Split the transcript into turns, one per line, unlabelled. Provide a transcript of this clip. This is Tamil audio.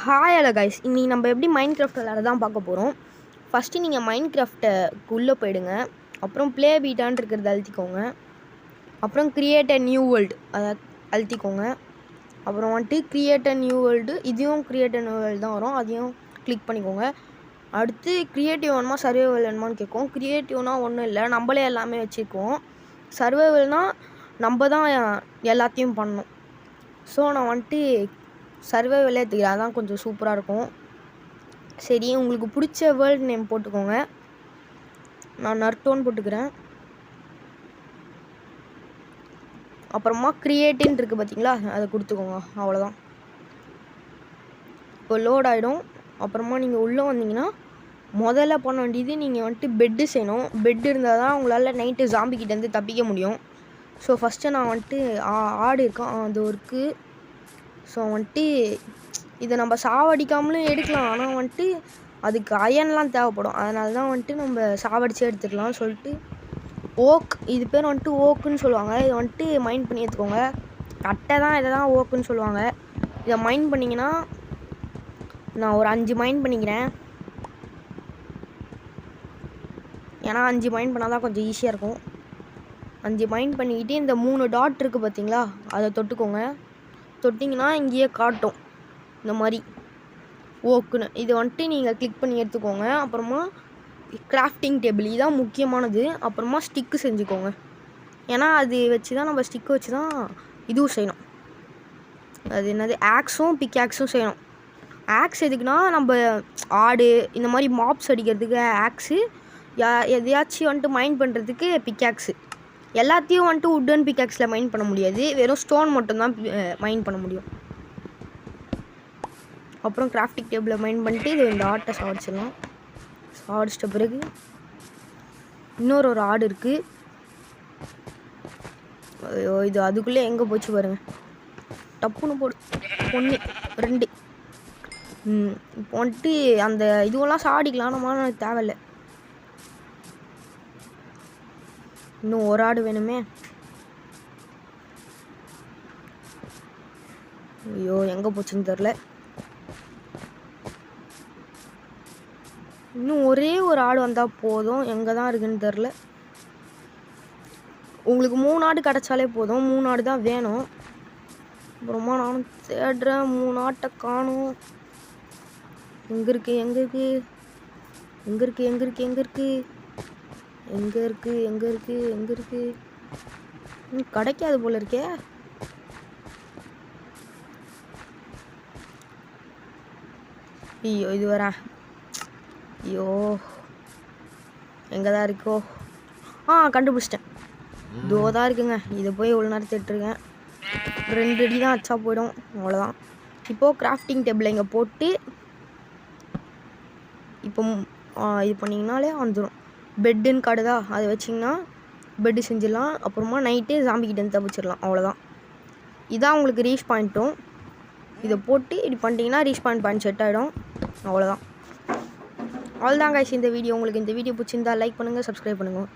ஹாய் ஹலோ கைஸ், இன்றைக்கி நம்ம எப்படி மைண்ட் கிராஃப்ட் விளையாட தான் பார்க்க போகிறோம். ஃபஸ்ட்டு நீங்கள் மைண்ட் கிராஃப்ட்டுக்கு உள்ளே போயிடுங்க. அப்புறம் ப்ளே பீட்டான்னு இருக்கிறத அழுத்திக்கோங்க. அப்புறம் கிரியேட் அ நியூ வேர்ல்டு அதை அழுத்திக்கோங்க. அப்புறம் வந்துட்டு கிரியேட் அ நியூ வேர்ல்டு, இதையும் கிரியேட் அ நியூ வேர்ல்டு தான் வரும், அதையும் கிளிக் பண்ணிக்கோங்க. அடுத்து க்ரியேட்டிவ் வேணுமா சர்வைவல் வேணுமான்னு கேட்கும். க்ரியேட்டிவ்னால் ஒன்றும் இல்லை, நம்மளே எல்லாமே வச்சுருக்கோம். சர்வைவல்னால் நம்ம தான் எல்லாத்தையும் பண்ணணும். ஸோ நான் வந்துட்டு சர்வைவலே எடுத்துக்கிறேன், அதான் கொஞ்சம் சூப்பராக இருக்கும். சரி, உங்களுக்கு பிடிச்ச வேர்ல்டு நேம் போட்டுக்கோங்க. நான் நர்டோன்னு போட்டுக்கிறேன். அப்புறமா கிரியேட்டின்னு இருக்குது பார்த்தீங்களா, அதை கொடுத்துக்கோங்க. அவ்வளோதான். இப்போ லோட் ஆகிடும். அப்புறமா நீங்கள் உள்ளே வந்தீங்கன்னா முதல்ல பண்ண வேண்டியது நீங்கள் வந்துட்டு பெட்டு செய்யணும். பெட்டு இருந்தால் தான் உங்களால் நைட்டு ஜாம்பிக்கிட்டேருந்து தப்பிக்க முடியும். ஸோ ஃபஸ்ட்டு நான் வந்துட்டு ஆடு இருக்கேன், அது இருக்குது. ஸோ வந்துட்டு இதை நம்ம சாவடிக்காமலும் எடுக்கலாம், ஆனால் வந்துட்டு அதுக்கு அயன்லாம் தேவைப்படும். அதனால தான் வந்துட்டு நம்ம சாவடிச்சே எடுத்துக்கலாம் சொல்லிட்டு ஓக், இது பேர் வந்துட்டு ஓக்குன்னு சொல்லுவாங்க. இதை வந்துட்டு மைண்ட் பண்ணி எடுத்துக்கோங்க. கட்டை தான் இதை தான் ஓக்குன்னு சொல்லுவாங்க. இதை மைண்ட் பண்ணிங்கன்னா நான் ஒரு 5 மைண்ட் பண்ணிக்கிறேன். ஏன்னா 5 மைண்ட் பண்ணால் தான் கொஞ்சம் ஈஸியாக இருக்கும். 5 மைண்ட் பண்ணிக்கிட்டு இந்த 3 டாட் இருக்குது பார்த்தீங்களா, அதை தொட்டுக்கோங்க. தொட்டிங்கன்னா இங்கேயே காட்டும் இந்த மாதிரி ஓக்குன்னு. இது வந்துட்டு நீங்கள் கிளிக் பண்ணி எடுத்துக்கோங்க. அப்புறமா கிராஃப்டிங் டேபிள், இதுதான் முக்கியமானது. அப்புறமா ஸ்டிக்கு செஞ்சுக்கோங்க. ஏன்னா அது வச்சு தான் நம்ம ஸ்டிக்கு வச்சு தான் இதுவும் செய்யணும். அது என்னது, ஆக்ஸும் பிக் ஆக்ஸும் செய்யணும். ஆக்ஸ் எதுக்குன்னா நம்ம ஆடு இந்த மாதிரி மாப்ஸ் அடிக்கிறதுக்கு ஆக்ஸு, எதையாச்சும் வந்துட்டு மைண்ட் பண்ணுறதுக்கு பிக் ஆக்ஸு. எல்லாத்தையும் வந்துட்டு உட்டன் பிக்காக்ஸில் மைண்ட் பண்ண முடியாது, வெறும் ஸ்டோன் மட்டும்தான் மைண்ட் பண்ண முடியும். அப்புறம் கிராஃப்டிங் டேபிளில் மைண்ட் பண்ணிட்டு இது இந்த ஆட்டை சாவடிச்சிடலாம். சாவடிச்சிட்ட பிறகு இன்னொரு ஆடு இருக்குது. ஐயோ, இது அதுக்குள்ளே எங்கே போச்சு பாருங்கள். டப்புன்னு போடு. 1 2. இப்போ வந்துட்டு அந்த இதுவெல்லாம் சாவடிக்கலாம், நம்ம தேவையில்லை. இன்னும் ஒரு ஆடு வேணுமே. ஐயோ, எங்கே போச்சுன்னு தெரில. இன்னும் ஒரே ஒரு ஆடு வந்தால் போதும், எங்கே தான் இருக்குன்னு தெரில. உங்களுக்கு 3 ஆடு கிடச்சாலே போதும், 3 ஆடு தான் வேணும். அப்புறமா நானும் தேடுறேன், 3 ஆட்டை காணும். எங்கே இருக்குது எங்கே இருக்குது எங்கே இருக்குது எங்கே இருக்குது எங்கே இருக்குது எங்கே இருக்குது எங்கே இருக்குது எங்கே இருக்குது கிடைக்காது போல இருக்கே. ஐயோ, இது வரேன். ஐயோ, எங்கே தான் இருக்கோ. கண்டுபிடிச்சிட்டேன். இதோ தான் இருக்குங்க. இதை போய் இவ்வளோ நேரம் தேட்டுருக்கேன். 2 அடி தான் வச்சா போயிடும், அவ்வளோதான். இப்போது கிராஃப்டிங் டேபிள் இங்கே போட்டு இப்போ இது பண்ணிங்கனாலே வந்துடும். பெட்டுன்னு காடுதா, அதை வச்சிங்கன்னா பெட்டு செஞ்சிடலாம். அப்புறமா நைட்டு ஜாம்பிக்கிட்டேருந்து தப்பிச்சிடலாம், அவ்வளோதான். இதான் உங்களுக்கு ரீச் பாயிண்ட்டும். இதை போட்டு இப்படி பண்ணிட்டீங்கன்னா ரீச் பாயிண்ட் செட் ஆகிடும், அவ்வளோதான். அவ்வளோதான் கைஸ் இந்த வீடியோ. உங்களுக்கு இந்த வீடியோ பிடிச்சிருந்தா லைக் பண்ணுங்கள், சப்ஸ்கிரைப் பண்ணுங்கள்.